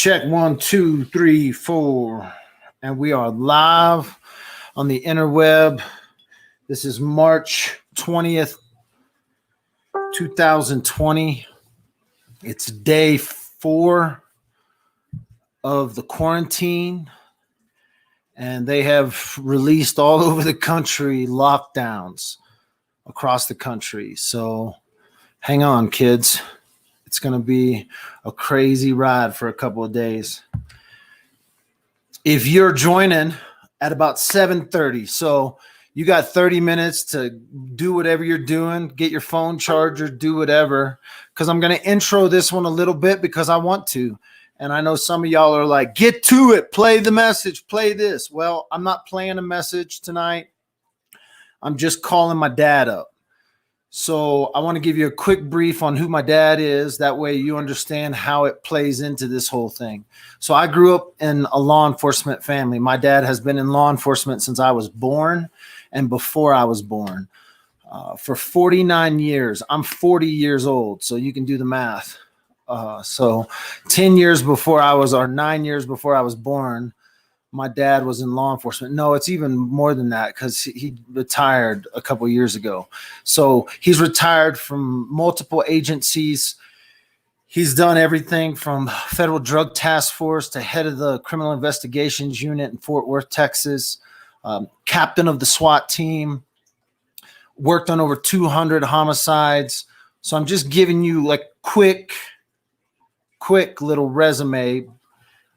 Check 1, 2, 3, 4. And we are live on the interweb. This is March 20th, 2020. It's day 4 of the quarantine. And they have released all over the country lockdowns across the country. So hang on, kids. It's going to be a crazy ride for a couple of days. If you're joining at about 7:30, so you got 30 minutes to do whatever you're doing, get your phone charger, do whatever, because I'm going to intro this one a little bit because I want to. And I know some of y'all are like, get to it, play the message, play this. Well, I'm not playing a message tonight. I'm just calling my dad up. So I want to give you a quick brief on who my dad is. That way you understand how it plays into this whole thing. So I grew up in a law enforcement family. My dad has been in law enforcement since I was born and before I was born. For 49 years. I'm 40 years old, so you can do the math. So 10 years before I was, or 9 years before I was born, my dad was in law enforcement. No, it's even more than that because he retired a couple of years ago. So he's retired from multiple agencies. He's done everything from Federal Drug Task Force to head of the Criminal Investigations Unit in Fort Worth, Texas, captain of the SWAT team, worked on over 200 homicides. So I'm just giving you like quick little resume.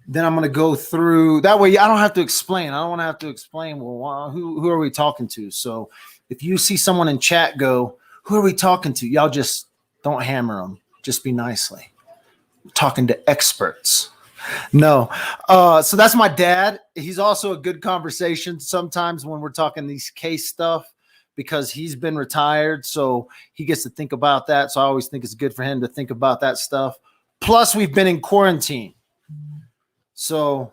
Then I'm going to go through that way. I don't have to explain. I don't want to have to explain. Well, who are we talking to? So if you see someone in chat go, who are we talking to? Y'all just don't hammer them. Just be nicely. I'm talking to experts. No. So that's my dad. He's also a good conversation sometimes when we're talking these case stuff because he's been retired. So he gets to think about that. So I always think it's good for him to think about that stuff. Plus we've been in quarantine. So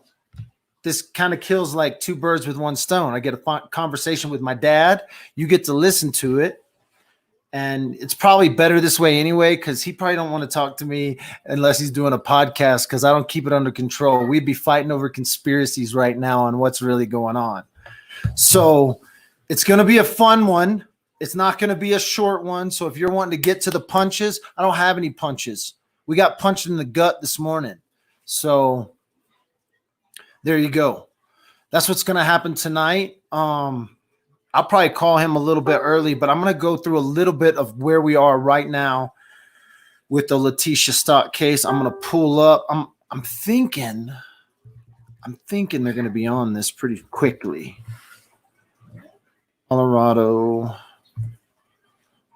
this kind of kills like 2 birds with 1 stone. I get a conversation with my dad. You get to listen to it. And it's probably better this way anyway, because he probably don't want to talk to me unless he's doing a podcast because I don't keep it under control. We'd be fighting over conspiracies right now on what's really going on. So it's going to be a fun one. It's not going to be a short one. So if you're wanting to get to the punches, I don't have any punches. We got punched in the gut this morning. So there you go. That's what's going to happen tonight. I'll probably call him a little bit early, but I'm going to go through a little bit of where we are right now with the Leticia Stauch case. I'm going to pull up. I'm thinking they're going to be on this pretty quickly. Colorado.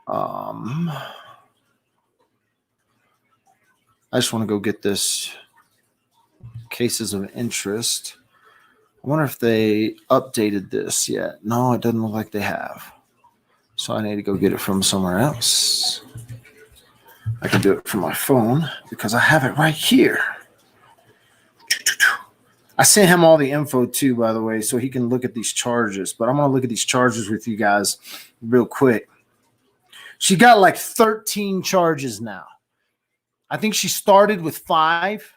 I just want to go get this. Cases of interest. I wonder if they updated this yet. No, it doesn't look like they have. So I need to go get it from somewhere else. I can do it from my phone because I have it right here. I sent him all the info too, by the way, so he can look at these charges. But I'm going to look at these charges with you guys real quick. She got like 13 charges now. I think she started with 5.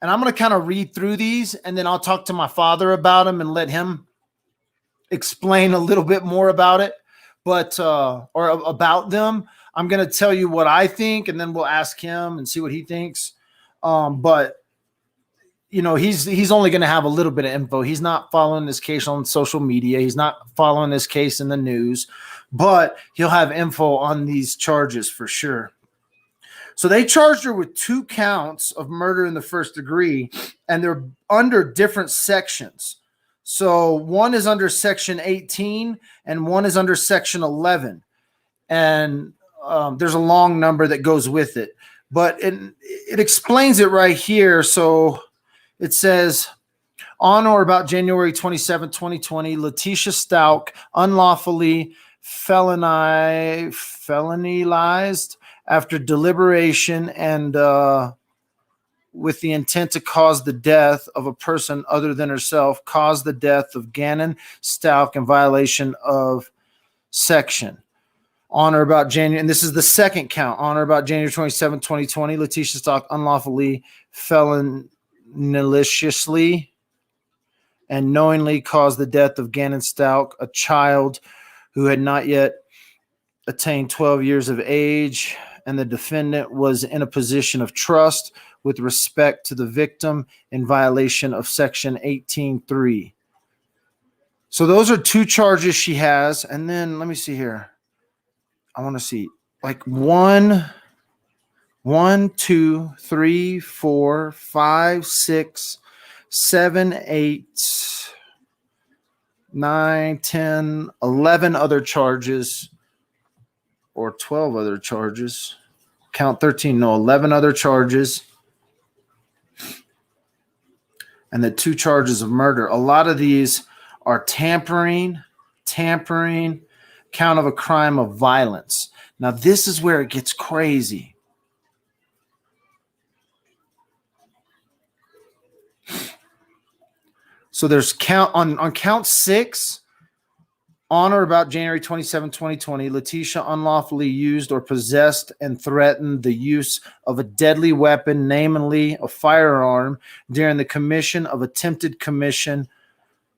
And I'm going to kind of read through these, and then I'll talk to my father about them and let him explain a little bit more about it, or about them. I'm going to tell you what I think, and then we'll ask him and see what he thinks. But you know, he's only going to have a little bit of info. He's not following this case on social media. He's not following this case in the news, but he'll have info on these charges for sure. So they charged her with 2 counts of murder in the first degree, and they're under different sections. So one is under section 18 and one is under section 11. And there's a long number that goes with it. But it explains it right here. So it says, on or about January 27, 2020, Leticia Stauch unlawfully felonized after deliberation and with the intent to cause the death of a person other than herself, caused the death of Gannon Stauch in violation of section. On or about January, and this is the second count, on or about January 27, 2020, Leticia Stauch unlawfully felon maliciously and knowingly caused the death of Gannon Stauch, a child who had not yet attained 12 years of age, and the defendant was in a position of trust with respect to the victim in violation of Section 18.3. So those are two charges she has. And then let me see here. I want to see like 1, 2, 3, 4, 5, 6, 7, 8, 9, 10, 11 other charges, or 12 other charges. Count 13, no, 11 other charges. And the 2 charges of murder. A lot of these are tampering, count of a crime of violence. Now, this is where it gets crazy. So there's count on count 6, on or about January 27, 2020, Leticia unlawfully used or possessed and threatened the use of a deadly weapon, namely a firearm, during the commission of attempted commission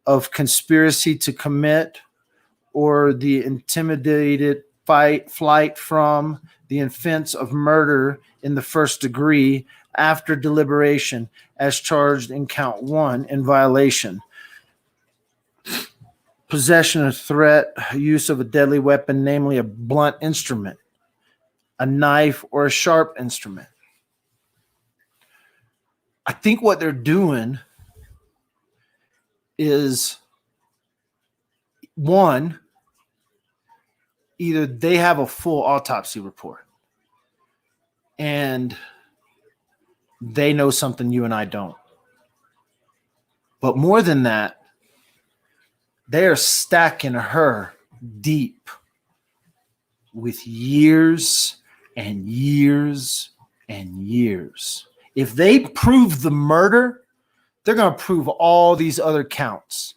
of conspiracy to commit or the intimidated flight from the offense of murder in the first degree after deliberation as charged in count 1 in violation. Possession of threat, use of a deadly weapon, namely a blunt instrument, a knife, or a sharp instrument. I think what they're doing is, one, either they have a full autopsy report and they know something you and I don't. But more than that, they are stacking her deep with years and years and years. If they prove the murder, they're going to prove all these other counts.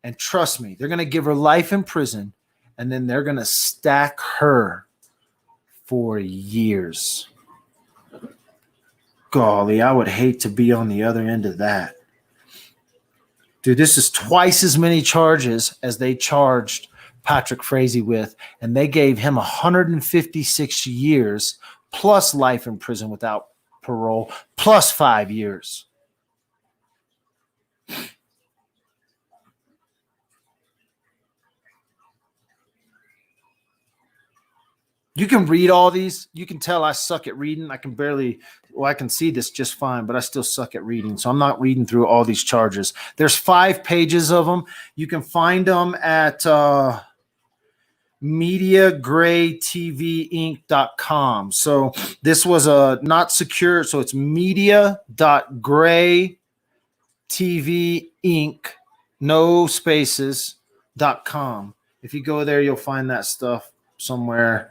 And trust me, they're going to give her life in prison, and then they're going to stack her for years. Golly, I would hate to be on the other end of that. Dude, this is twice as many charges as they charged Patrick Frazee with, and they gave him 156 years plus life in prison without parole plus 5 years. You can read all these. You can tell I suck at reading. I can see this just fine, but I still suck at reading. So I'm not reading through all these charges. There's 5 pages of them. You can find them at MediaGrayTVInc.com. So this was a not secure. So it's media.grayTVInc, no spaces.com. If you go there, you'll find that stuff somewhere.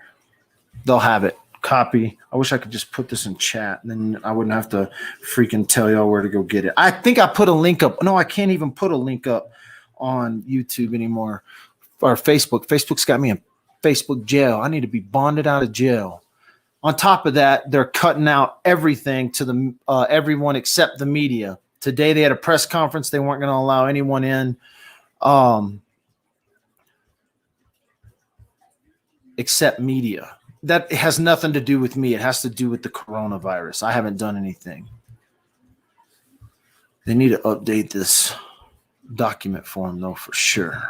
They'll have it. Copy. I wish I could just put this in chat, and then I wouldn't have to freaking tell y'all where to go get it. I think I put a link up. No, I can't even put a link up on YouTube anymore, or Facebook. Facebook's got me in Facebook jail. I need to be bonded out of jail. On top of that, they're cutting out everything to the everyone except the media. Today they had a press conference. They weren't going to allow anyone in except media. That has nothing to do with me. It has to do with the coronavirus. I haven't done anything. They need to update this document form, though, for sure.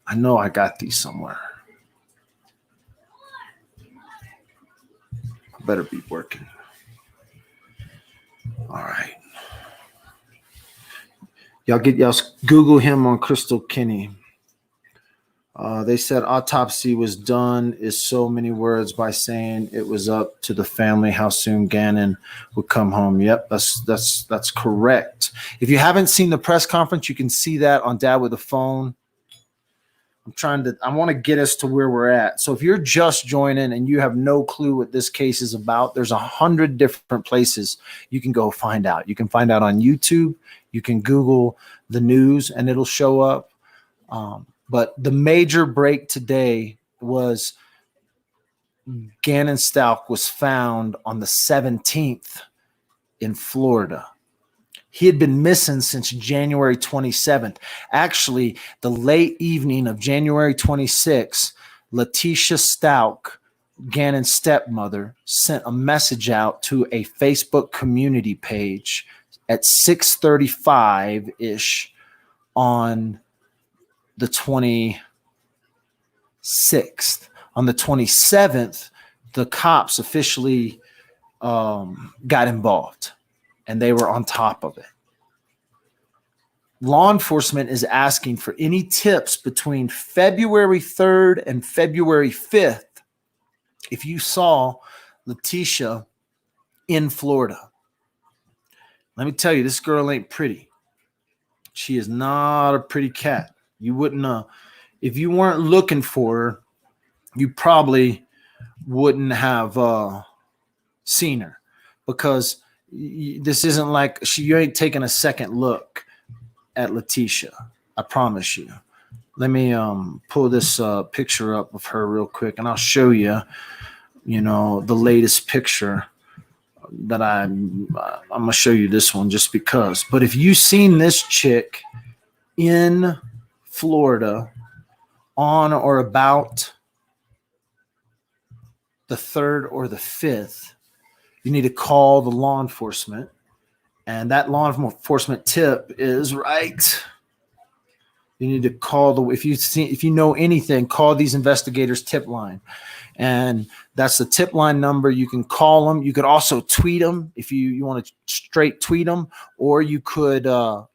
I know I got these somewhere. I better be working. All right. Y'all Google him on Crystal Kinney. They said autopsy was done is so many words by saying it was up to the family how soon Gannon would come home. Yep, that's correct. If you haven't seen the press conference, you can see that on Dad with a Phone. I want to get us to where we're at. So if you're just joining and you have no clue what this case is about, there's 100 different places you can go find out. You can find out on YouTube. You can Google the news and it'll show up. But the major break today was Gannon Stauch was found on the 17th in Florida. He had been missing since January 27th. Actually, the late evening of January 26th, Leticia Stauch, Gannon's stepmother, sent a message out to a Facebook community page at 6:35-ish on the 26th. On the 27th, the cops officially got involved, and they were on top of it. Law enforcement is asking for any tips between February 3rd and February 5th if you saw Leticia in Florida. Let me tell you, this girl ain't pretty. She is not a pretty cat. You wouldn't, if you weren't looking for her, you probably wouldn't have seen her, because this isn't like you ain't taking a second look at Leticia. I promise you. Let me pull this picture up of her real quick, and I'll show you, the latest picture that I'm gonna show you this one just because. But if you've seen this chick in Florida on or about the 3rd or the 5th, you need to call the law enforcement. And that law enforcement tip is right. You need to call if you know anything, call these investigators tip line. And that's the tip line number. You can call them. You could also tweet them if you want to straight tweet them, or you could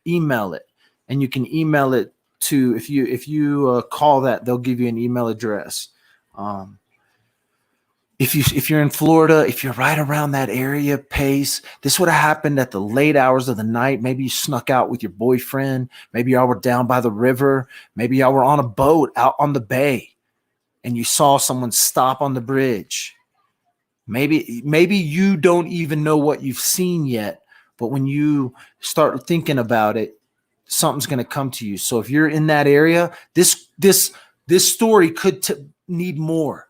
email it. And you can email it to, if you call that, they'll give you an email address. If you're in Florida, if you're right around that area, Pace, this would have happened at the late hours of the night. Maybe you snuck out with your boyfriend. Maybe y'all were down by the river. Maybe y'all were on a boat out on the bay, and you saw someone stop on the bridge. Maybe you don't even know what you've seen yet, but when you start thinking about it, something's going to come to you. So if you're in that area, this story could need more.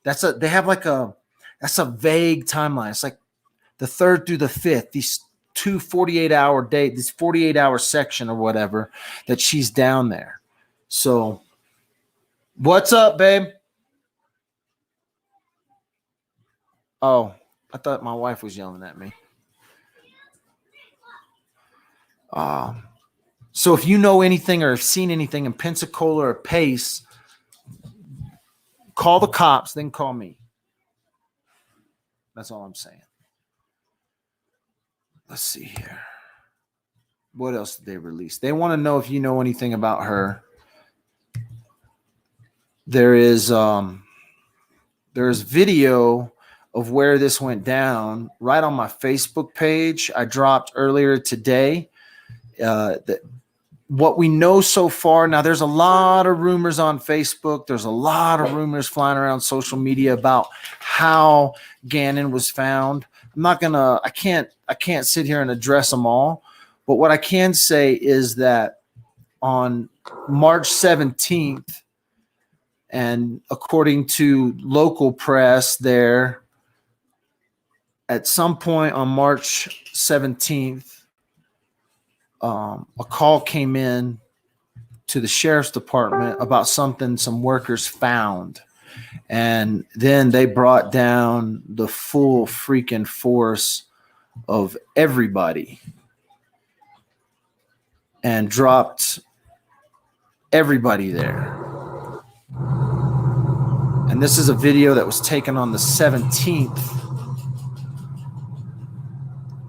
That's a vague timeline. It's like the 3rd through the 5th, these 48-hour days, this 48-hour section or whatever that she's down there. So what's up, babe? Oh, I thought my wife was yelling at me. So if you know anything or have seen anything in Pensacola or Pace, call the cops, then call me. That's all I'm saying. Let's see here. What else did they release? They want to know if you know anything about her. There is video of where this went down right on my Facebook page. I dropped earlier today. What we know so far, now there's a lot of rumors on Facebook. There's a lot of rumors flying around social media about how Gannon was found. I can't sit here and address them all. But what I can say is that on March 17th, and according to local press there, at some point on March 17th, a call came in to the sheriff's department about something some workers found. And then they brought down the full freaking force of everybody and dropped everybody there. And this is a video that was taken on the 17th,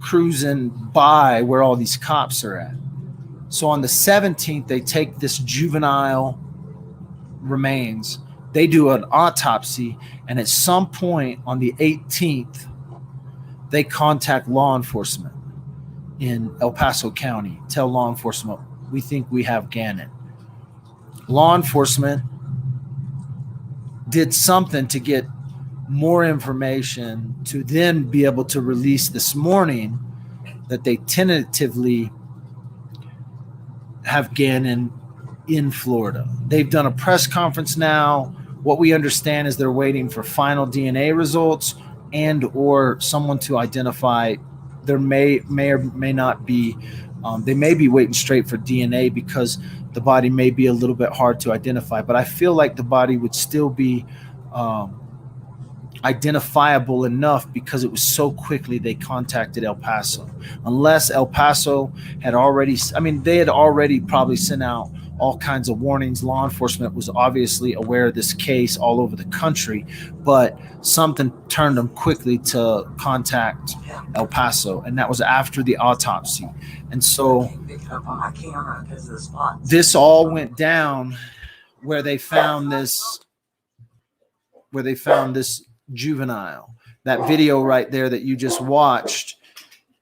cruising by where all these cops are at. So on the 17th, they take this juvenile remains, they do an autopsy, and at some point on the 18th, they contact law enforcement in El Paso County, tell law enforcement, we think we have Gannon. Law enforcement did something to get more information to then be able to release this morning that they tentatively have Gannon in Florida. They've done a press conference now. What we understand is they're waiting for final DNA results and or someone to identify there may or may not be. They may be waiting straight for DNA because the body may be a little bit hard to identify. But I feel like the body would still be identifiable enough because it was so quickly they contacted El Paso. Unless El Paso had already, I mean, they had already probably sent out all kinds of warnings. Law enforcement was obviously aware of this case all over the country, but something turned them quickly to contact El Paso, and that was after the autopsy. And so this all went down where they found this juvenile. That video right there that you just watched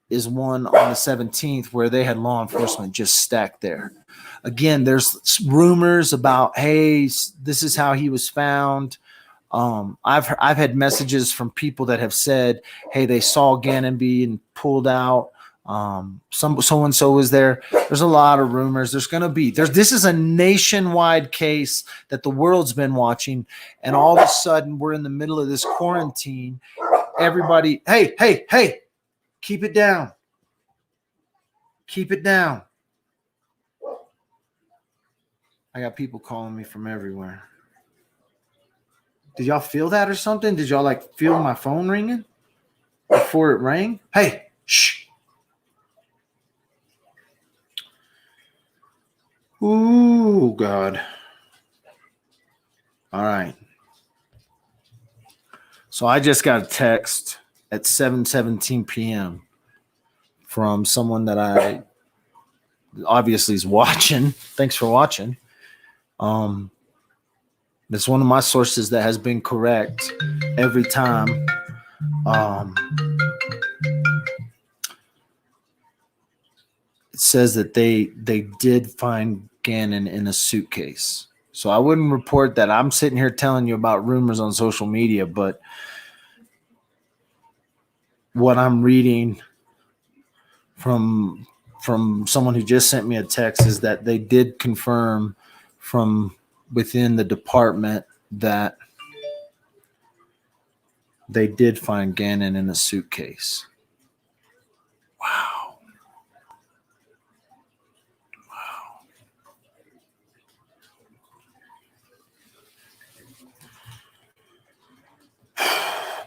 is one on the 17th where they had law enforcement just stacked there. Again, there's rumors about, hey, this is how he was found. I've had messages from people that have said, hey, they saw Gannon being pulled out. So and so was there. There's a lot of rumors. This is a nationwide case that the world's been watching, and all of a sudden we're in the middle of this quarantine. Everybody, hey, keep it down. Keep it down. I got people calling me from everywhere. Did y'all feel that or something? Did y'all like feel my phone ringing before it rang? Hey, shh. Ooh, God. All right. So I just got a text at 7:17 p.m. from someone that I obviously is watching. Thanks for watching. That's one of my sources that has been correct every time. It says that they did find Gannon in a suitcase. So I wouldn't report that. I'm sitting here telling you about rumors on social media, but what I'm reading from someone who just sent me a text is that they did confirm from within the department that they did find Gannon in a suitcase. Wow.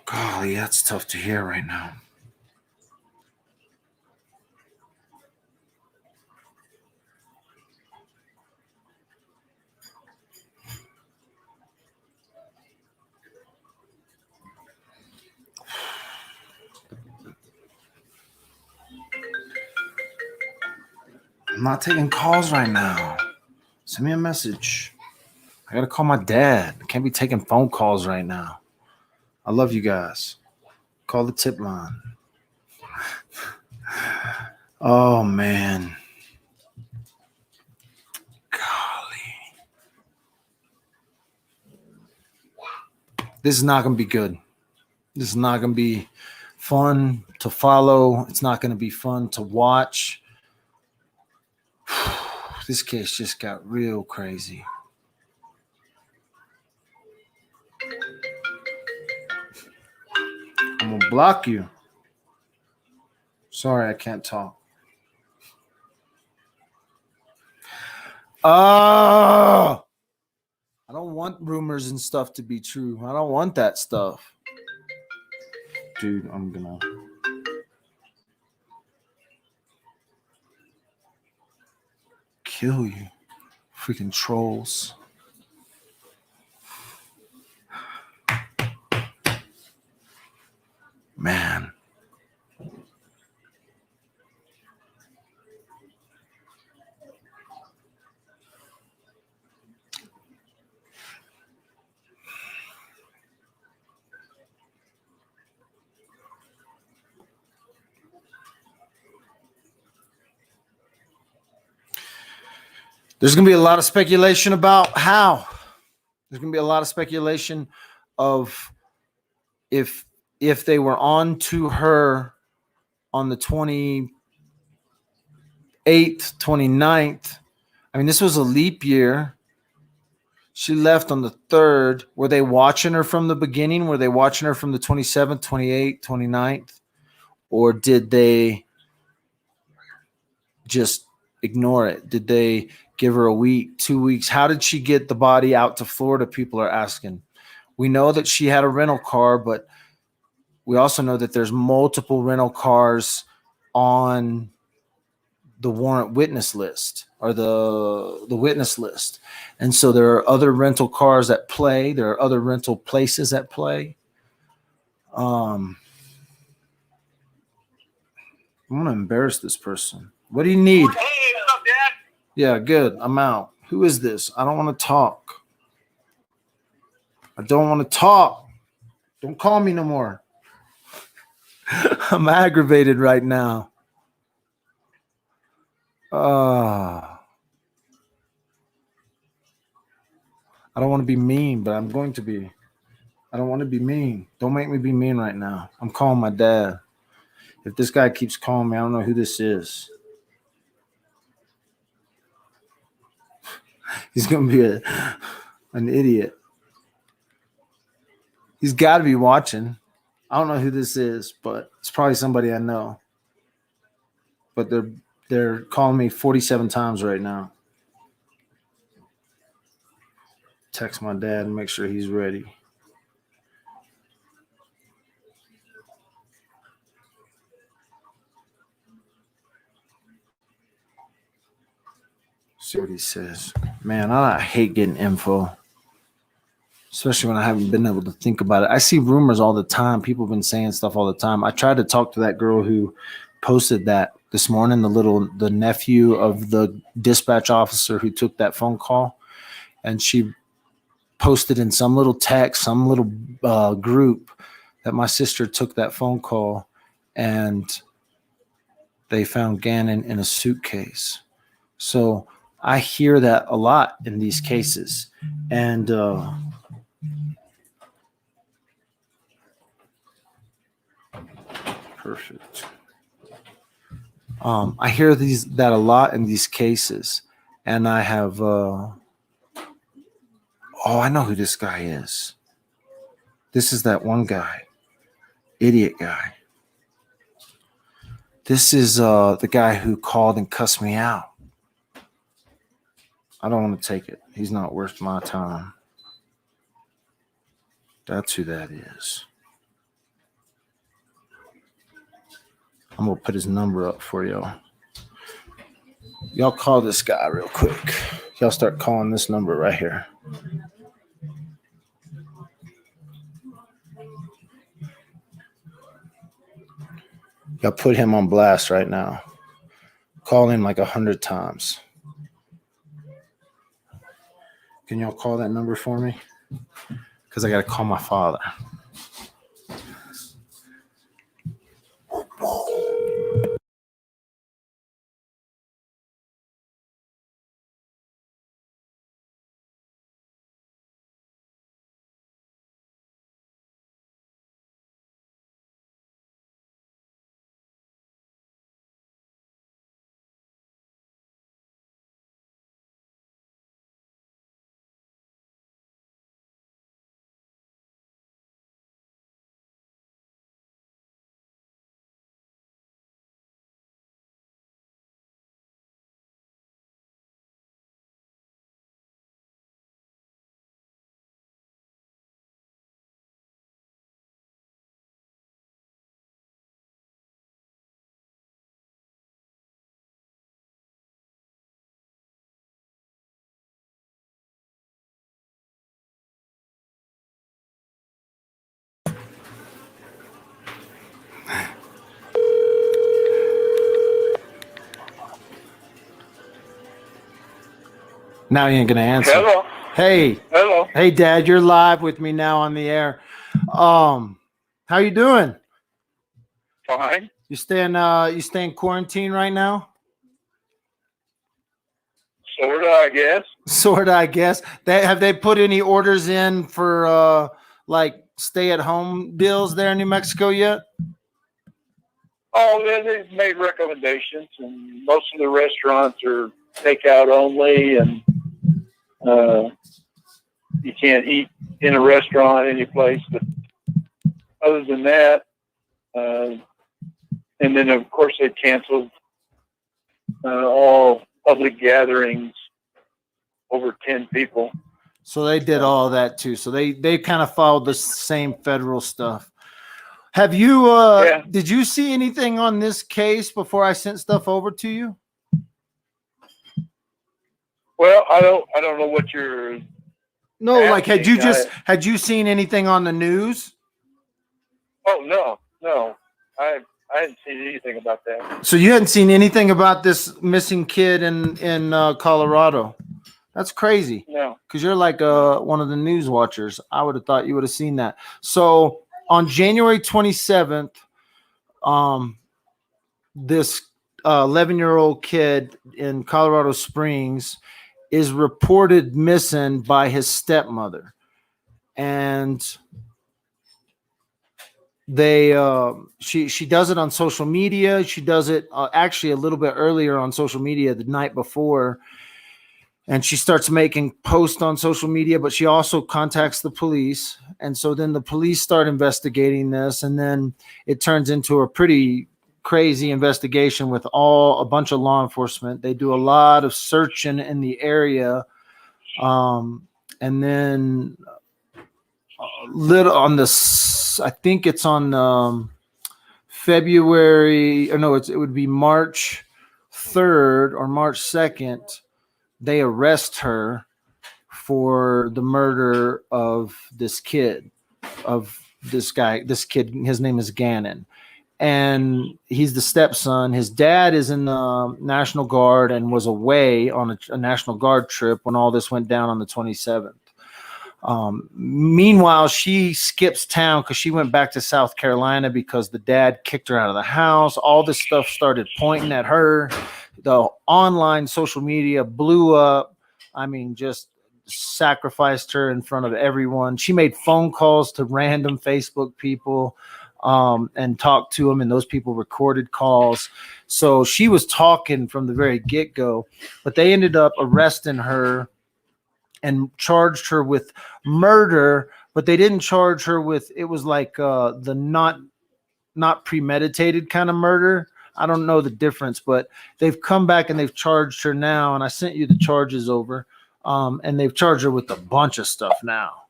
Golly, that's tough to hear right now. I'm not taking calls right now. Send me a message. I got to call my dad. I can't be taking phone calls right now. I love you guys. Call the tip line. Oh, man. Golly. This is not going to be good. This is not going to be fun to follow. It's not going to be fun to watch. This case just got real crazy. I'm going to block you. Sorry, I can't talk. Oh, I don't want rumors and stuff to be true. I don't want that stuff. Dude, I'm going to. Kill you. Freaking trolls. Man. There's going to be a lot of speculation about how. There's going to be a lot of speculation of if they were on to her on the 28th, 29th. I mean, this was a leap year. She left on the 3rd. Were they watching her from the beginning? Were they watching her from the 27th, 28th, 29th? or did they just ignore it? Did they give her a week, 2 weeks? How did she get the body out to Florida? People are asking. We know that she had a rental car, but we also know that there's multiple rental cars on the warrant witness list, or the witness list. And so there are other rental cars at play. There are other rental places at play. I'm going to embarrass this person. What do you need? Hey, what's up, Dad? Yeah, good. I'm out. Who is this? I don't want to talk. I don't want to talk. Don't call me no more. I'm aggravated right now. I don't want to be mean, but I'm going to be. I don't want to be mean. Don't make me be mean right now. I'm calling my dad. If this guy keeps calling me, I don't know who this is. He's going to be an idiot. He's got to be watching. I don't know who this is, but it's probably somebody I know. But they're calling me 47 times right now. Text my dad and make sure he's ready. See what he says. Man, I hate getting info, especially when I haven't been able to think about it. I see rumors all the time. People have been saying stuff all the time. I tried to talk to that girl who posted that this morning, the nephew of the dispatch officer who took that phone call, and she posted in some little text, some little group, that my sister took that phone call and they found Gannon in a suitcase. So I hear that a lot in these cases. And perfect. I hear that a lot in these cases. And I have I know who this guy is. This is that one guy. Idiot guy. This is the guy who called and cussed me out. I don't want to take it. He's not worth my time. That's who that is. I'm going to put his number up for y'all. Y'all call this guy real quick. Y'all start calling this number right here. Y'all put him on blast right now. Call him like 100 times. Can y'all call that number for me? Because I got to call my father. Now he ain't gonna answer. Hello. Hey. Hello. Hey, Dad, you're live with me now on the air. How you doing? Fine. You staying quarantine right now? Sorta, I guess. Sorta, I guess. Have they put any orders in for like stay at home deals there in New Mexico yet? Oh, they've made recommendations, and most of the restaurants are takeout only, and you can't eat in a restaurant any place. But other than that, And then, of course, they canceled all public gatherings over 10 people. So they did all that too. So they kind of followed the same federal stuff. Have you did you see anything on this case before I sent stuff over to you? Well, I don't know what you're No, like asking. had you seen anything on the news? Oh no. I hadn't seen anything about that. So you hadn't seen anything about this missing kid in Colorado? That's crazy. No. Because you're like one of the news watchers. I would have thought you would have seen that. So on January 27th, this 11-year-old kid in Colorado Springs is reported missing by his stepmother. And they she does it on social media. She does it actually a little bit earlier on social media the night before. And she starts making posts on social media, but she also contacts the police. And so then the police start investigating this. And then it turns into a pretty crazy investigation with a bunch of law enforcement. They do a lot of searching in the area. And then I think it's on February, or no, it would be March 3rd or March 2nd. They arrest her for the murder of this kid, of this kid. His name is Gannon, and he's the stepson. His dad is in the National Guard and was away on a National Guard trip when all this went down on the 27th. Meanwhile, she skips town because she went back to South Carolina because the dad kicked her out of the house. All this stuff started pointing at her. The online social media blew up. I mean, just sacrificed her in front of everyone. She made phone calls to random Facebook people and talked to them, and those people recorded calls. So she was talking from the very get-go, but they ended up arresting her and charged her with murder, but they didn't charge her with, it was like the not premeditated kind of murder. I don't know the difference, but they've come back and they've charged her now. And I sent you the charges over, and they've charged her with a bunch of stuff now.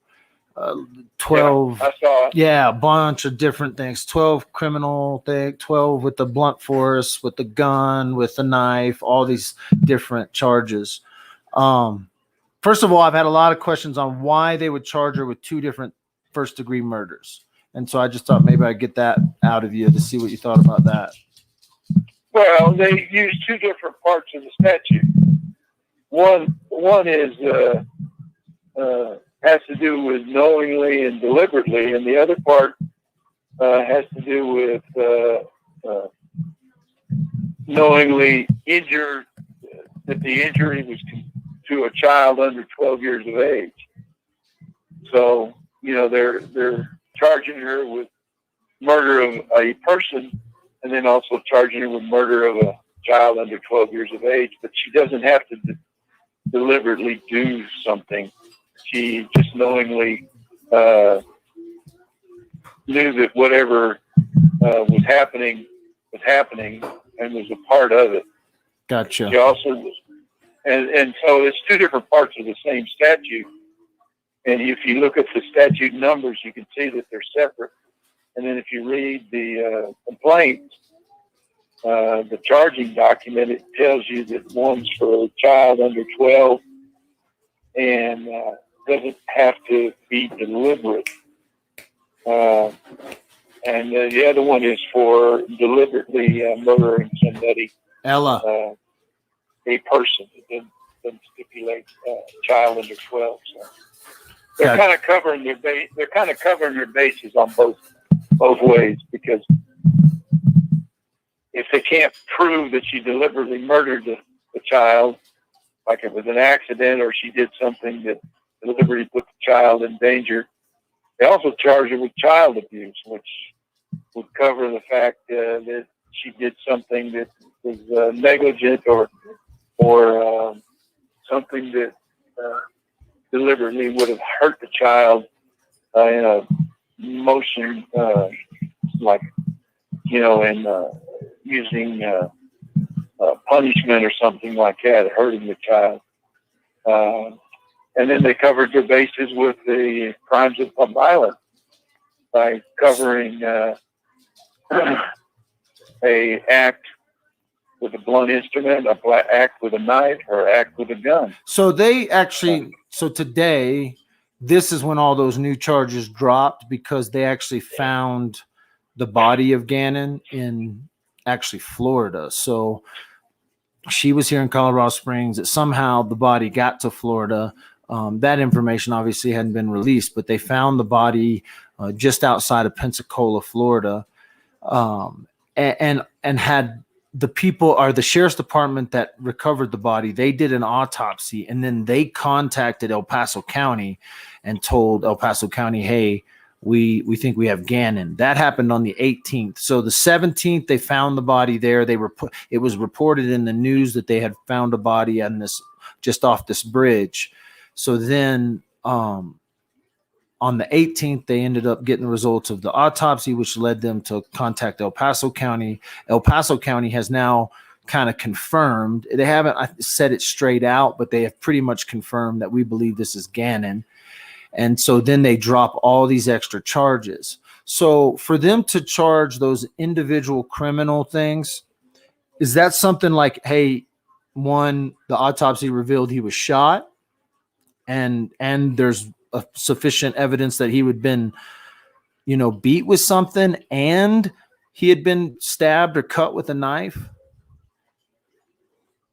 12. Yeah, I saw it. Yeah, a bunch of different things. 12 criminal thing, 12 with the blunt force, with the gun, with the knife, all these different charges. First of all, I've had a lot of questions on why they would charge her with two different first-degree murders. And so I just thought maybe I'd get that out of you to see what you thought about that. Well, they use two different parts of the statute. One is has to do with knowingly and deliberately, and the other part has to do with knowingly injured, that the injury was to a child under 12 years of age. So, they're charging her with murder of a person, and then also charging her with murder of a child under 12 years of age. But she doesn't have to deliberately do something. She just knowingly knew that whatever was happening and was a part of it. Gotcha. She also, and so it's two different parts of the same statute. And if you look at the statute numbers, you can see that they're separate. And then if you read the complaint, the charging document, it tells you that one's for a child under 12 and doesn't have to be deliberate. And the other one is for deliberately murdering somebody. Ella. A person. It doesn't stipulate child under 12. So they're kind of covering their base. They're kind of covering their bases on both ways, because if they can't prove that she deliberately murdered the child, like it was an accident or she did something that deliberately put the child in danger, they also charge her with child abuse, which would cover the fact that she did something that was negligent or something that deliberately would have hurt the child in a motion, like, in using punishment or something like that, hurting the child. And then they covered their bases with the crimes of violence by covering a act with a blunt instrument, act with a knife, or act with a gun. So they actually, so today, this is when all those new charges dropped, because they actually found the body of Gannon in actually Florida. So she was here in Colorado Springs. Somehow the body got to Florida. That information obviously hadn't been released, but they found the body just outside of Pensacola, Florida, and had the people, or the sheriff's department that recovered the body, they did an autopsy, and then they contacted El Paso County and told El Paso County, hey, we think we have Gannon. That happened on the 18th. So the 17th, they found the body there. It was reported in the news that they had found a body on this, just off this bridge. So then on the 18th, they ended up getting the results of the autopsy, which led them to contact El Paso County. El Paso County has now kind of confirmed. They haven't said it straight out, but they have pretty much confirmed that we believe this is Gannon. And so then they drop all these extra charges. So for them to charge those individual criminal things, is that something like, hey, one, the autopsy revealed he was shot, and there's sufficient evidence that he would been, beat with something, and he had been stabbed or cut with a knife?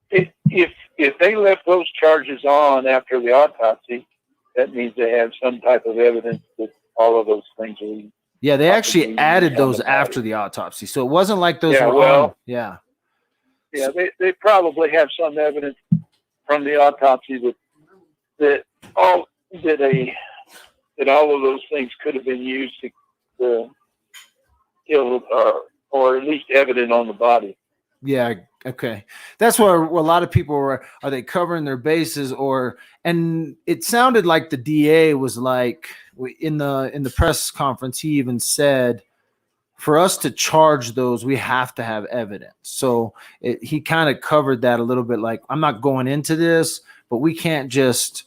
If they left those charges on after the autopsy, that means they have some type of evidence that all of those things are. Yeah, they actually added those after the autopsy, so it wasn't like those were on. Yeah. Yeah, they probably have some evidence from the autopsy that all of those things could have been used to kill, or at least evident on the body. Yeah. Okay. That's where a lot of people were. Are they covering their bases, and it sounded like the DA was like, in the press conference, he even said, for us to charge those, we have to have evidence. So he kind of covered that a little bit. Like, I'm not going into this, but we can't just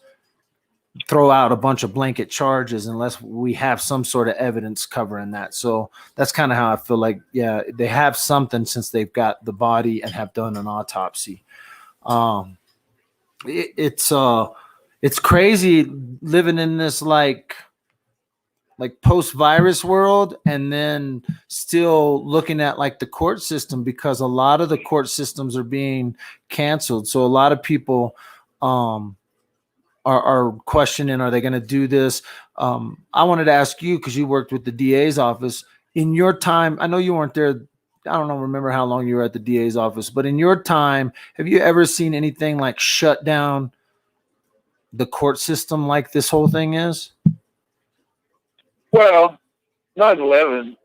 throw out a bunch of blanket charges unless we have some sort of evidence covering that. So that's kind of how I feel like, yeah, they have something since they've got the body and have done an autopsy. It's crazy living in this like post-virus world, and then still looking at like the court system, because a lot of the court systems are being canceled. So a lot of people are questioning, are they going to do this? I wanted to ask you, because you worked with the DA's office in your time. I know you weren't there. I don't remember how long you were at the DA's office, but in your time, have you ever seen anything like shut down the court system like this whole thing is? Well, 9/11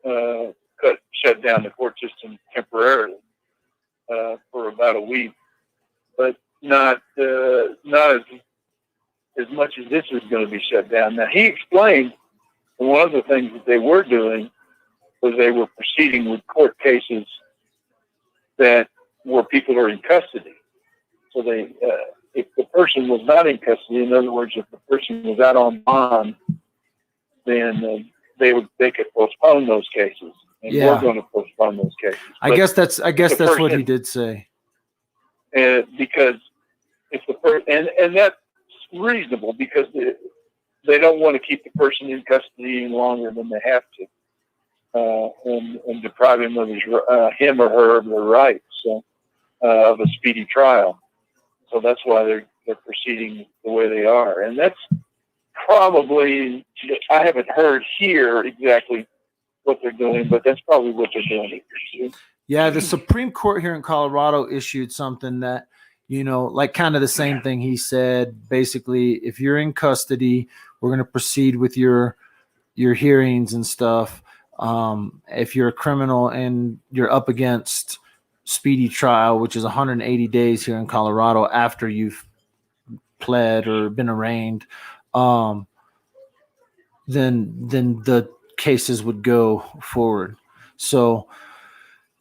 shut down the court system temporarily for about a week, but not as much as this is going to be shut down. Now, he explained one of the things that they were doing was they were proceeding with court cases where people are in custody. So if the person was not in custody, in other words, if the person was out on bond, then they could postpone those cases, and we're going to postpone those cases. I guess that's what he did say. Because if the person, and that's reasonable, because they don't want to keep the person in custody any longer than they have to, and deprive him of him or her of their rights, of a speedy trial. So that's why they're proceeding the way they are, and that's probably, I haven't heard here exactly what they're doing, but that's probably what they're doing. Yeah, the Supreme Court here in Colorado issued something that, like kind of the same thing he said. Basically, if you're in custody, we're going to proceed with your hearings and stuff. If you're a criminal and you're up against speedy trial, which is 180 days here in Colorado after you've pled or been arraigned, then the cases would go forward. So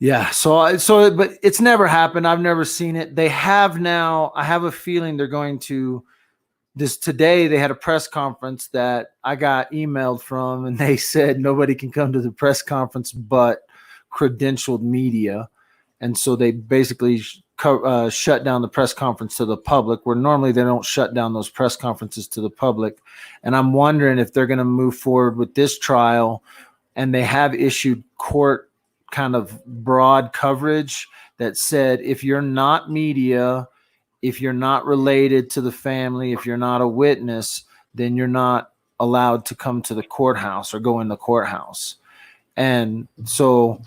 Yeah. But it's never happened. I've never seen it. They have now. I have a feeling they're going to this today. They had a press conference that I got emailed from, and they said nobody can come to the press conference but credentialed media. And so they basically shut down the press conference to the public, where normally they don't shut down those press conferences to the public. And I'm wondering if they're going to move forward with this trial, and they have issued court kind of broad coverage that said if you're not media, if you're not related to the family, if you're not a witness, then you're not allowed to come to the courthouse or go in the courthouse. And so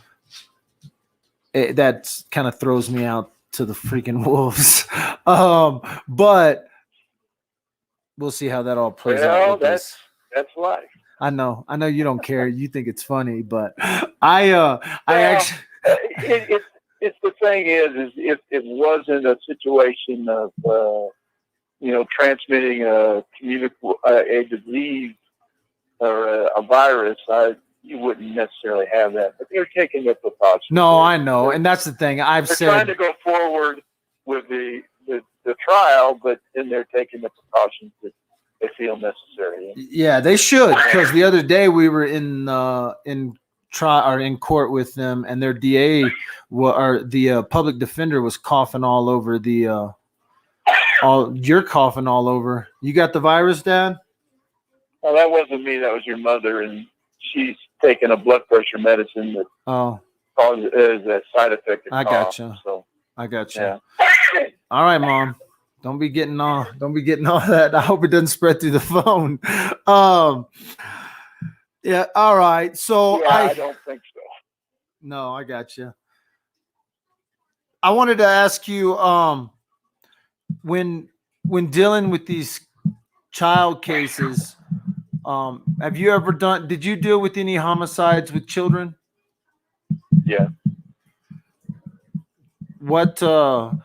that kind of throws me out to the freaking wolves. But we'll see how that all plays out. That's life. I know you don't care. You think it's funny, but I actually. It's the thing is if it wasn't a situation of transmitting a disease or a virus, you wouldn't necessarily have that. But they're taking the precautions. No, I know, and that's the thing. They're trying to go forward with the trial, but then they're taking the precautions that they feel necessary. Yeah, they should, because the other day we were in court with them, and their DA or the public defender was coughing all over you're coughing all over. You got the virus, Dad? Well, that wasn't me. That was your mother, and she's taking a blood pressure medicine that causes a side effect. I gotcha. So I gotcha. Yeah. All right, Mom. Don't be getting all that. I hope it doesn't spread through the phone. Yeah. All right. So I don't think so. No, I got you. I wanted to ask you, when dealing with these child cases, have you ever did you deal with any homicides with children? Yeah. What do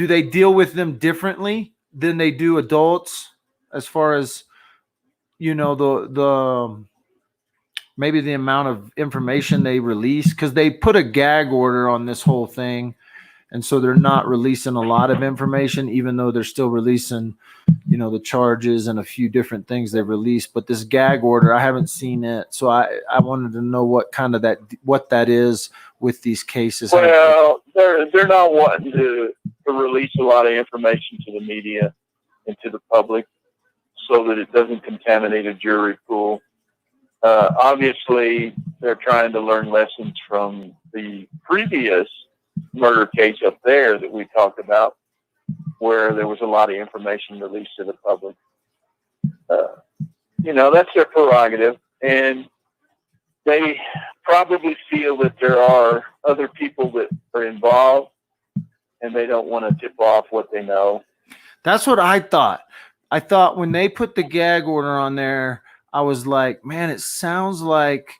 they deal with them differently than they do adults, as far as the maybe the amount of information they release? Because they put a gag order on this whole thing, and so they're not releasing a lot of information, even though they're still releasing the charges and a few different things they've released. But this gag order, I haven't seen it, so I wanted to know what that is with these cases. Well, they're not wanting to release a lot of information to the media and to the public, so that it doesn't contaminate a jury pool. Obviously, they're trying to learn lessons from the previous murder case up there that we talked about, where there was a lot of information released to the public. That's their prerogative, and they probably feel that there are other people that are involved, and they don't want to tip off what they know. That's what I thought. I thought when they put the gag order on there, I was like, man, it sounds like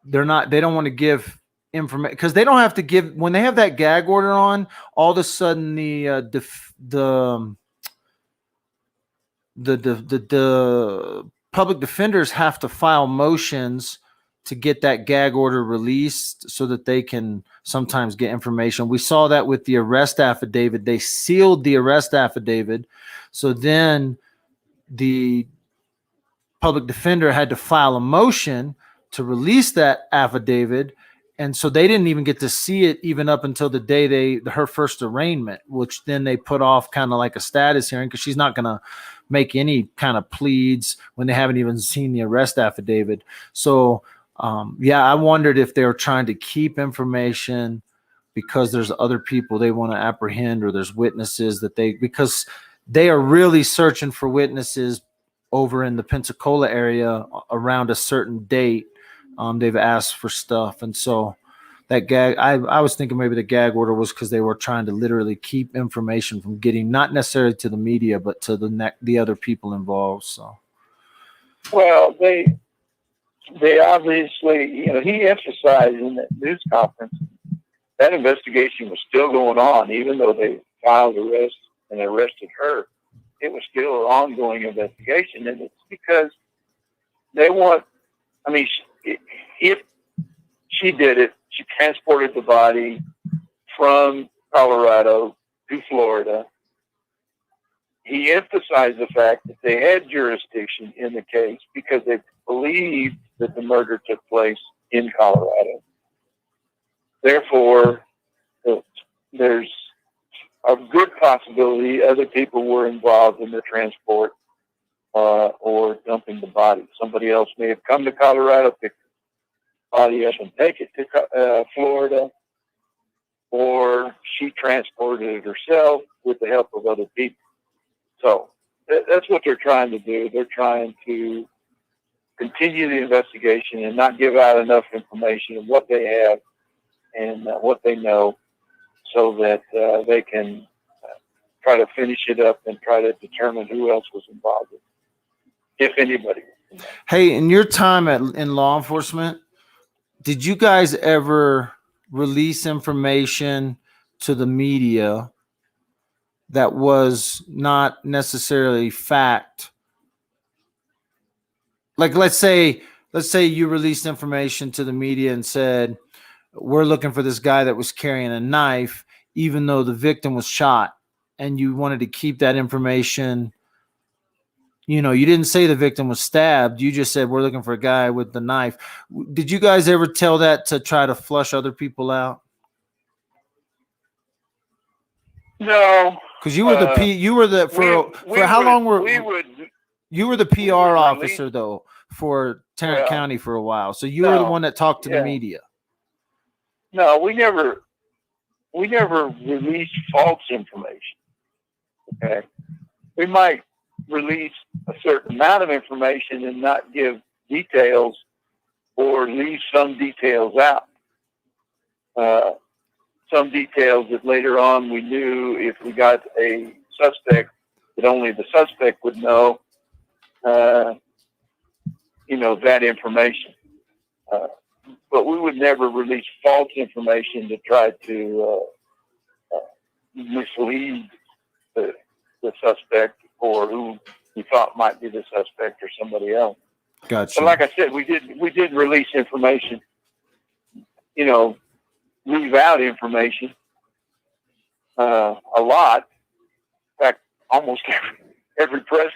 they don't want to give information, because they don't have to give, when they have that gag order on, all of a sudden the public defenders have to file motions to get that gag order released so that they can sometimes get information. We saw that with the arrest affidavit. They sealed the arrest affidavit. So then the public defender had to file a motion to release that affidavit. And so they didn't even get to see it even up until the day her first arraignment, which then they put off kind of like a status hearing, because she's not going to make any kind of pleads when they haven't even seen the arrest affidavit. So I wondered if they were trying to keep information because there's other people they want to apprehend, or there's witnesses because they are really searching for witnesses over in the Pensacola area around a certain date. They've asked for stuff. And so that gag, I was thinking maybe the gag order was because they were trying to literally keep information from getting, not necessarily to the media, but to the other people involved. So, well, they obviously, he emphasized in that news conference that investigation was still going on, even though they filed arrest and arrested her. It was still an ongoing investigation, and it's because they want. I mean, if she did it, she transported the body from Colorado to Florida. He emphasized the fact that they had jurisdiction in the case because they believed that the murder took place in Colorado. Therefore, there's a good possibility other people were involved in the transport or dumping the body. Somebody else may have come to Colorado, pick the body up and take it to Florida, or she transported it herself with the help of other people. So that's what they're trying to do. They're trying to continue the investigation and not give out enough information of what they have and what they know, so that they can try to finish it up and try to determine who else was involved, if anybody was involved. Hey, in your time in law enforcement, did you guys ever release information to the media that was not necessarily fact? Like, let's say you released information to the media and said, we're looking for this guy that was carrying a knife, even though the victim was shot, and you wanted to keep that information. You know, you didn't say the victim was stabbed. You just said, we're looking for a guy with the knife. Did you guys ever tell that to try to flush other people out? No, because you were you were the you were the PR officer though for Tarrant County for a while, so you were the one that talked to the media. No, we never released false information. Okay, we might release a certain amount of information and not give details, or leave some details out. Some details that later on we knew if we got a suspect that only the suspect would know, that information. But we would never release false information to try to mislead the suspect or who we thought might be the suspect or somebody else. Gotcha. But like I said, we did release information, leave out information a lot. In fact, almost every press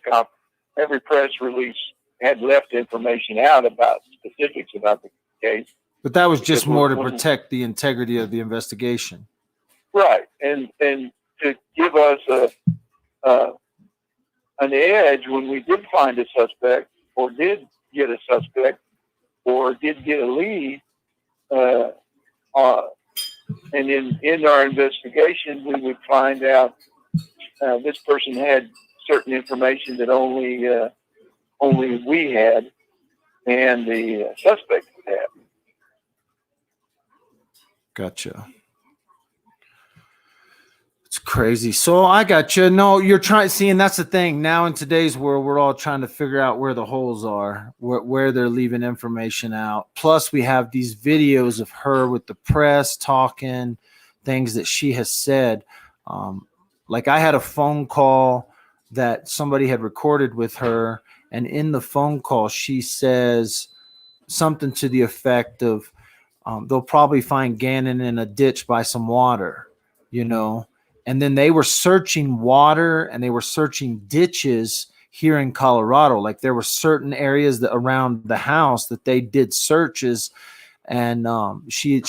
release had left information out about specifics about the case. But that was just more to protect the integrity of the investigation. Right. And to give us an edge when we did find a suspect, or did get a suspect, or did get a lead, and in our investigation, we would find out this person had certain information that only we had, and the suspect would have. Gotcha. It's crazy. So I got you. No, you're trying. See, and that's the thing. Now in today's world, we're all trying to figure out where the holes are, where they're leaving information out. Plus, we have these videos of her with the press talking things that she has said. Like I had a phone call that somebody had recorded with her, and in the phone call, she says something to the effect of, they'll probably find Gannon in a ditch by some water, And then they were searching water and they were searching ditches here in Colorado. Like there were certain areas that around the house that they did searches, and she had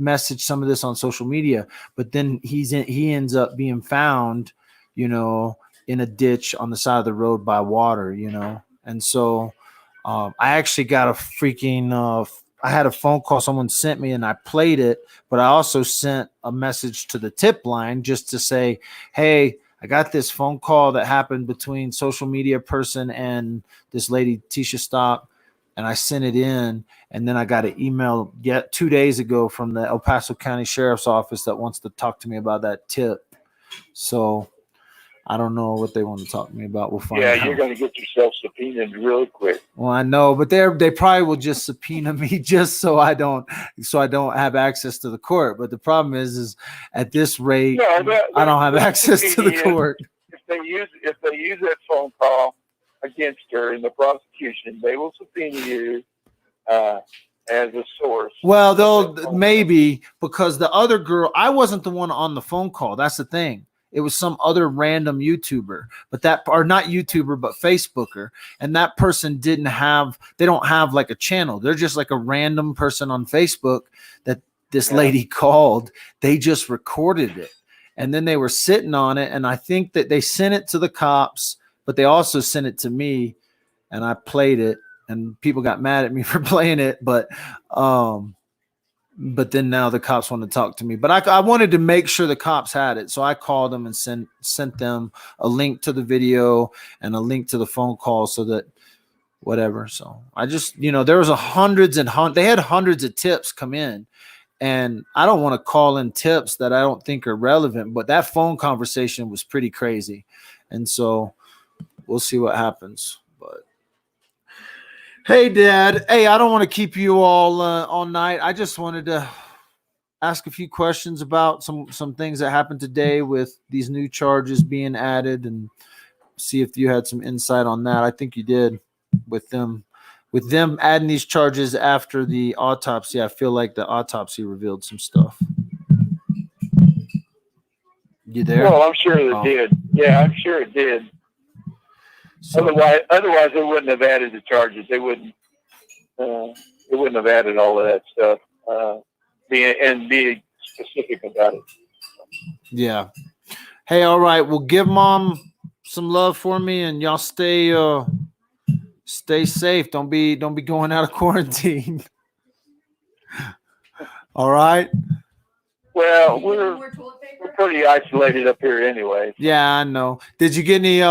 messaged some of this on social media. But then he ends up being found, in a ditch on the side of the road by water, And so I actually got a freaking. I had a phone call someone sent me and I played it, but I also sent a message to the tip line just to say, hey, I got this phone call that happened between social media person and this lady, Leticia Stauch, and I sent it in. And then I got an email 2 days ago from the El Paso County Sheriff's Office that wants to talk to me about that tip. So I don't know what they want to talk to me about. We'll find out. Yeah, you're going to get yourself subpoenaed real quick. Well, I know, but they probably will just subpoena me just so I don't have access to the court. But the problem is at this rate, I don't have access to the court. If they use that phone call against her in the prosecution, they will subpoena you, as a source. Well, they'll maybe, because the other girl, I wasn't the one on the phone call. That's the thing. It was some other random YouTuber, but that, or not YouTuber, but Facebooker. And that person they don't have like a channel. They're just like a random person on Facebook that this lady called. They just recorded it. And then they were sitting on it. And I think that they sent it to the cops, but they also sent it to me, and I played it, and people got mad at me for playing it. But then now the cops want to talk to me. But I wanted to make sure the cops had it. So I called them and sent them a link to the video and a link to the phone call, so that whatever. So I just, there was they had hundreds of tips come in. And I don't want to call in tips that I don't think are relevant, but that phone conversation was pretty crazy. And so we'll see what happens. But hey, Dad. Hey, I don't want to keep you all night. I just wanted to ask a few questions about some things that happened today with these new charges being added, and see if you had some insight on that. I think you did with them adding these charges after the autopsy. I feel like the autopsy revealed some stuff. You there? Well, I'm sure it did. Yeah, I'm sure it did. So, otherwise they wouldn't have added the charges. They wouldn't have added all of that stuff. Be specific about it. Yeah. Hey, all right. Well, give Mom some love for me, and y'all stay safe. Don't be going out of quarantine. All right. Well, we're pretty isolated up here anyway. Yeah, I know. Did you get any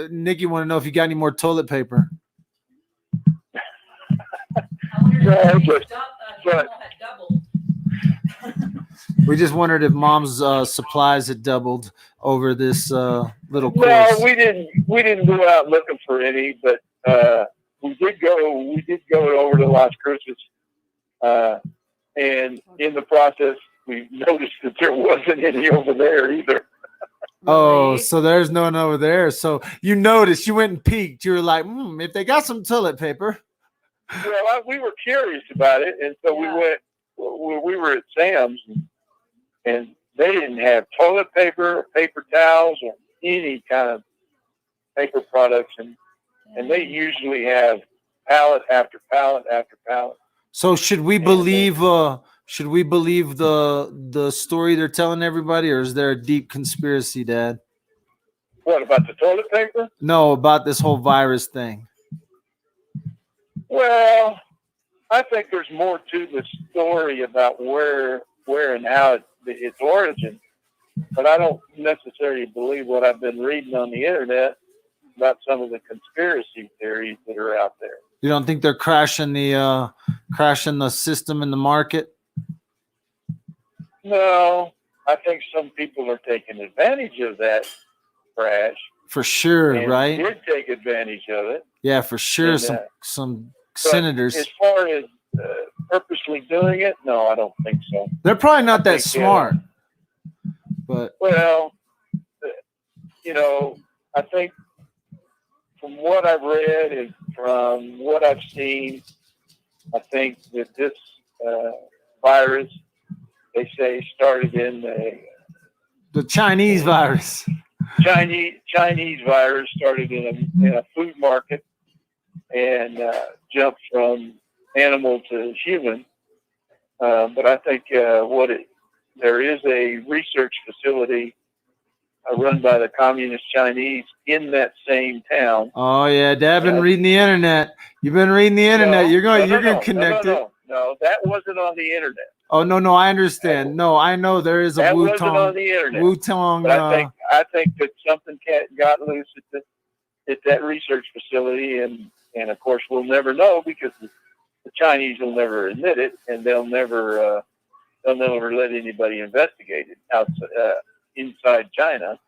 Nikki want to know if you got any more toilet paper? We just wondered if Mom's supplies had doubled over this little course. No, we didn't go out looking for any, but we did go over to Las Cruces, and in the process we noticed that there wasn't any over there either. Oh, so there's no one over there. So you noticed, you went and peeked. You were like, if they got some toilet paper. Well, we were curious about it, and so we went. We were at Sam's, and they didn't have toilet paper, or paper towels, or any kind of paper products, and they usually have pallet after pallet after pallet. So should we believe the story they're telling everybody, or is there a deep conspiracy, Dad? What about the toilet paper? No, about this whole virus thing. Well, I think there's more to the story about where and how its origin, but I don't necessarily believe what I've been reading on the internet about some of the conspiracy theories that are out there. You don't think they're crashing the system in the market? No, I think some people are taking advantage of that crash. For sure, right? Did take advantage of it. Yeah, for sure. And, some senators. As far as purposely doing it, no, I don't think so. They're probably not that smart. But well, I think from what I've read and from what I've seen, I think that this virus, they say, started in the Chinese virus. Chinese virus started in a food market and jumped from animal to human. But I think there is a research facility run by the Communist Chinese in that same town. Oh yeah, Dad, been reading the internet. You've been reading the internet. No, you're gonna connect it. No, that wasn't on the internet. Oh no, I understand. No, I know there is a that Wu wasn't on the internet. Wu-Tong. But I think that something got loose at that research facility, and of course we'll never know because the Chinese will never admit it, and they'll never let anybody investigate it outside, inside China.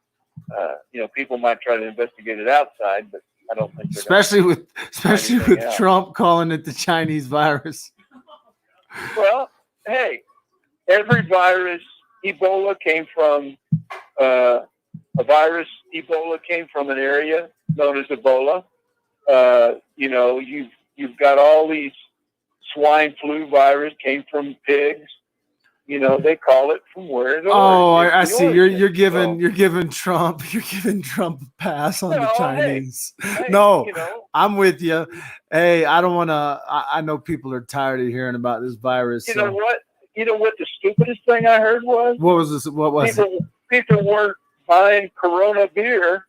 People might try to investigate it outside, but I don't think they're especially with Trump calling it the Chinese virus. Well, hey, every virus, Ebola came from Ebola came from an area known as Ebola. You've got all these swine flu virus came from pigs. You know, they call it from where it Oh, I the see. origin. You're So, giving Trump a pass on the well, Chinese. hey, No, you know, I'm with you. Hey, I don't want to. I know people are tired of hearing about this virus. you So know what? You know what the stupidest thing I heard was? what was this? What was it? People weren't buying Corona beer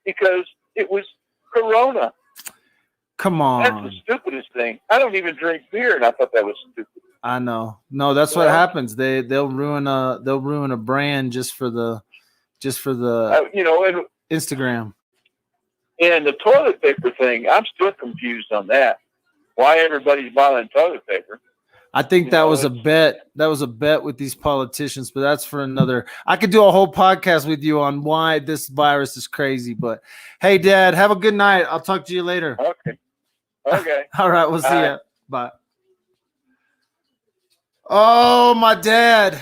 because it was Corona. Come That's the on. stupidest thing. I don't even drink beer, and I thought that was stupid. I know. No, that's what happens. They'll ruin a brand just for the You know, Instagram. and the toilet paper thing, I'm still confused on that. Why everybody's buying toilet paper? I think that was a bet. That was a bet with these politicians, but that's for another. I could do a whole podcast with you on why this virus is crazy. But hey, Dad, have a good night. I'll talk to you later. Okay. All right, we'll see you. Bye. Oh, my dad.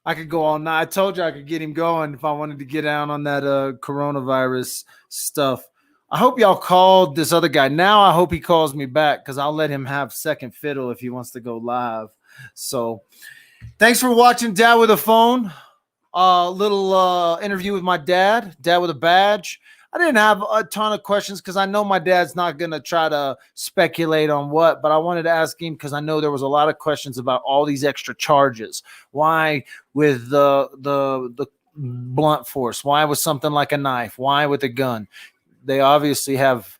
I could go all night. I told you I could get him going if I wanted to get down on that coronavirus stuff. I hope y'all called this other guy. Now I hope he calls me back because I'll let him have second fiddle if he wants to go live. So thanks for watching Dad with a Phone. Little interview with my dad with a badge. I didn't have a ton of questions because I know my dad's not going to try to speculate on what, but I wanted to ask him because I know there was a lot of questions about all these extra charges. Why with the blunt force? Why with something like a knife? Why with a gun? They obviously have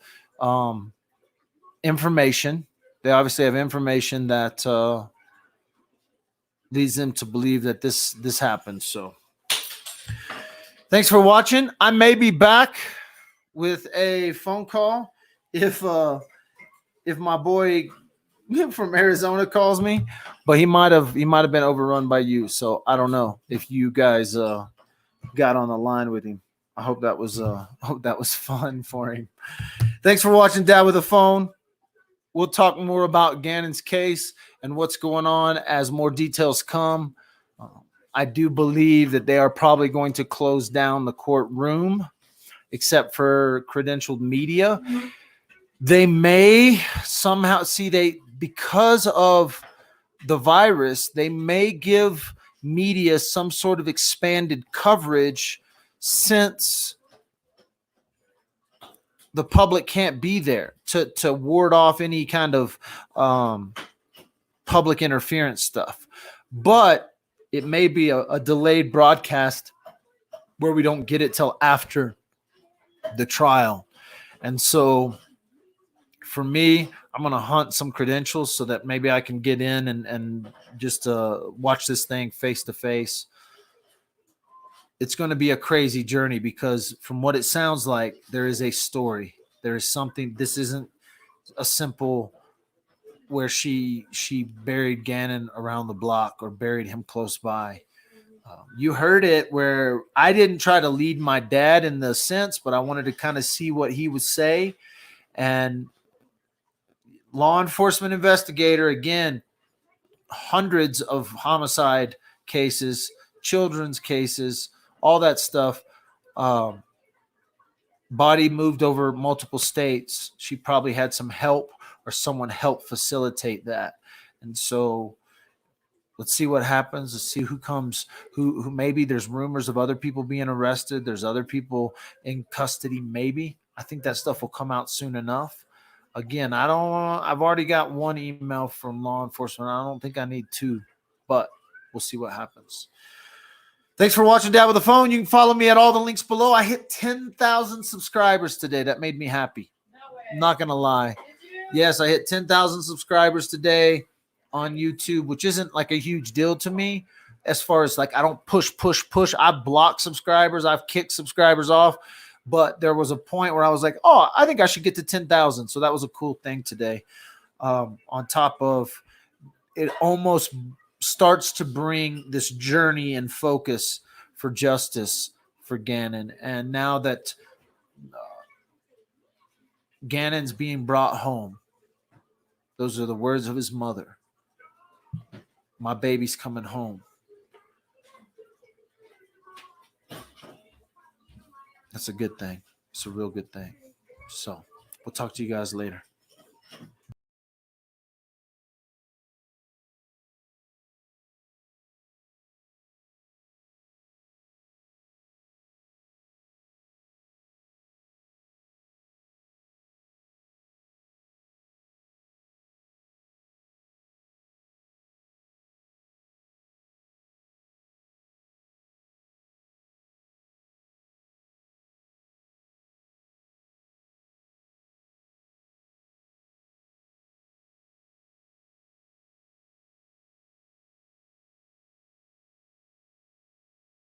information. They obviously have information that leads them to believe that this happened. So thanks for watching. I may be back with a phone call if my boy from Arizona calls me, but he might have been overrun by you. So I don't know if you guys got on the line with him. I hope that was fun for him. Thanks for watching Dad with a Phone. We'll talk more about Gannon's case and what's going on as more details come. I do believe that they are probably going to close down the courtroom except for credentialed media. They may somehow because of the virus, they may give media some sort of expanded coverage since the public can't be there to ward off any kind of public interference stuff. But it may be a delayed broadcast where we don't get it till after the trial. And so for me, I'm going to hunt some credentials so that maybe I can get in and just watch this thing face to face. It's going to be a crazy journey because from what it sounds like, there is a story. There is something. This isn't a simple where she buried Gannon around the block or buried him close by. You heard it where I didn't try to lead my dad in the sense, but I wanted to kind of see what he would say. And law enforcement investigator, again, hundreds of homicide cases, children's cases, all that stuff. Body moved over multiple states. She probably had some help or someone help facilitate that. And so let's see what happens. Let's see who comes, who maybe there's rumors of other people being arrested. There's other people in custody. Maybe. I think that stuff will come out soon enough. Again, I've already got one email from law enforcement. I don't think I need two, but we'll see what happens. Thanks for watching Dad with a Phone. You can follow me at all the links below. I hit 10,000 subscribers today. That made me happy. I'm not going to lie. Yes, I hit 10,000 subscribers today on YouTube, which isn't like a huge deal to me as far as like I don't push. I block subscribers. I've kicked subscribers off. But there was a point where I was like, oh, I think I should get to 10,000. So that was a cool thing today. On top of it almost starts to bring this journey and focus for justice for Gannon. And now that Gannon's being brought home, those are the words of his mother. My baby's coming home. That's a good thing. It's a real good thing. So we'll talk to you guys later.